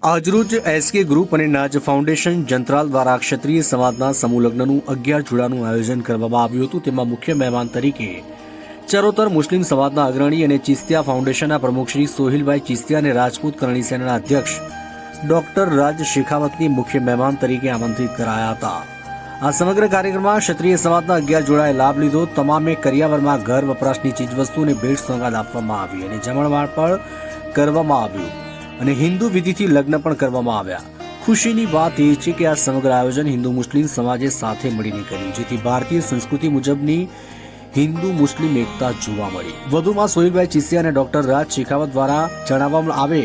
આજરોજ SK group અને નાજ foundation Jantral દ્વારા ક્ષત્રિય સમાજના સમૂહ લગ્નનું 11 જોડાનું આયોજન કરવામાં આવ્યું હતું। તેમાં મુખ્ય મહેમાન તરીકે ચરોતર મુસ્લિમ સમાજના અગ્રણી અને ચિસ્તિયા ફાઉન્ડેશનના પ્રમુખ શ્રી સોહિલભાઈ ચિસ્તિયા અને રાજપૂત કરણી સેનાના અધ્યક્ષ ડોક્ટર રાજ શેખાવતની મુખ્ય મહેમાન તરીકે આમંત્રિત કરાયા હતા। આ સમગ્ર કાર્યક્રમમાં ક્ષત્રિય સમાજના 11 જોડાએ લાભ લીધો। તમામે કરિયાવરમાં ઘર વપરાશની ચીજવસ્તુઓને ભેટ સોગાદ આપવામાં આવી અને જમણવાર પણ કરવામાં આવ્યું અને હિન્દુ વિધિથી લગ્ન પણ કરવામાં આવ્યા। ખુશીની વાત એ છે કે આ સમગ્ર આયોજન હિન્દુ મુસ્લિમ સમાજે સાથે મળીને કર્યું, જેથી ભારતીય સંસ્કૃતિ મુજબની હિન્દુ મુસ્લિમ એકતા જોવા મળી। વધુમાં સોહિલભાઈ ચિસ્તિયા અને ડોક્ટર રાજ શેખાવત દ્વારા જણાવવામાં આવે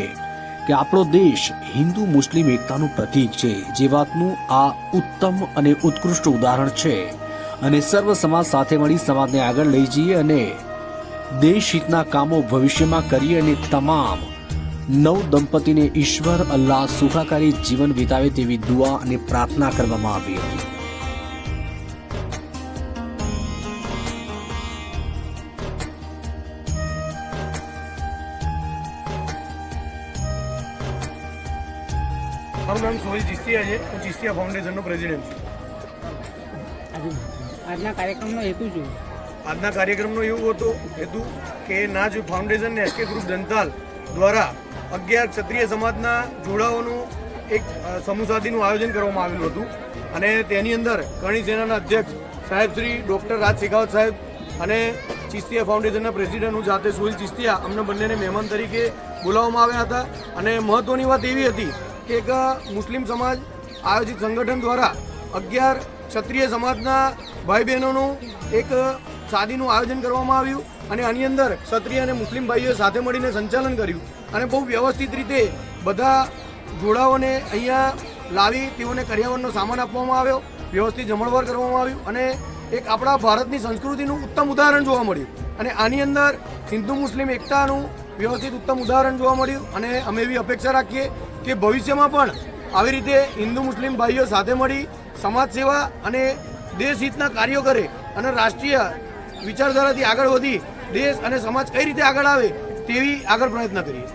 કે આપણો દેશ હિન્દુ મુસ્લિમ એકતાનું પ્રતીક છે, જે વાતનું આ ઉત્તમ અને ઉત્કૃષ્ટ ઉદાહરણ છે અને સર્વ સમાજ સાથે મળી સમાજને આગળ લઈ જઈએ અને દેશ હિતના કામો ભવિષ્યમાં કરીએ અને તમામ નવ દંપતીને ઈશ્વર અલ્લાહ સુખાકારી જીવન વિતાવે તેવી દુઆ અને પ્રાર્થના કરવામાં આવી હતી। મારું નામ સોહિલ ચિસ્તિયા છે। હું ચિસ્તિયા ફાઉન્ડેશનનો પ્રેસિડેન્ટ છું। આજના કાર્યક્રમનો હેતુ શું? આજના કાર્યક્રમનો એવું હતો હેતુ કે નાજ ફાઉન્ડેશન ને એસકે ગ્રુપ જંત્રાલ દ્વારા 11 ક્ષત્રિય સમાજના જોડાઓનું એક સમૂહ શાદીનું આયોજન કરવામાં આવેલું હતું અને તેની અંદર કરણી સેનાના અધ્યક્ષ સાહેબ શ્રી ડૉક્ટર રાજ શેખાવત સાહેબ અને ચિસ્તિયા ફાઉન્ડેશનના પ્રેસિડેન્ટ હું જાતે સોહિલ ચિસ્તિયા અમને બંનેને મહેમાન તરીકે બોલાવવામાં આવ્યા હતા। અને મહત્ત્વની વાત એવી હતી કે એક મુસ્લિમ સમાજ આયોજિત સંગઠન દ્વારા 11 ક્ષત્રિય સમાજના ભાઈ બહેનોનું એક શાદીનું આયોજન કરવામાં આવ્યું અને આની અંદર ક્ષત્રિય અને મુસ્લિમ ભાઈઓએ સાથે મળીને સંચાલન કર્યું અને બહુ વ્યવસ્થિત રીતે બધા જોડાઓને અહીંયા લાવી તેઓને કરિયાવરનો સામાન આપવામાં આવ્યો, વ્યવસ્થિત જમણવાર કરવામાં આવ્યું અને એક આપણા ભારતની સંસ્કૃતિનું ઉત્તમ ઉદાહરણ જોવા મળ્યું અને આની અંદર હિન્દુ મુસ્લિમ એકતાનું વ્યવસ્થિત ઉત્તમ ઉદાહરણ જોવા મળ્યું અને અમે એવી અપેક્ષા રાખીએ કે ભવિષ્યમાં પણ આવી રીતે હિન્દુ મુસ્લિમ ભાઈઓ સાથે મળી સમાજ સેવા અને દેશ હિતના કાર્યો કરે અને રાષ્ટ્રીય વિચારધારાથી આગળ વધી દેશ અને સમાજ કઈ રીતે આગળ આવે તેવી આગળ પ્રયત્ન કરીએ।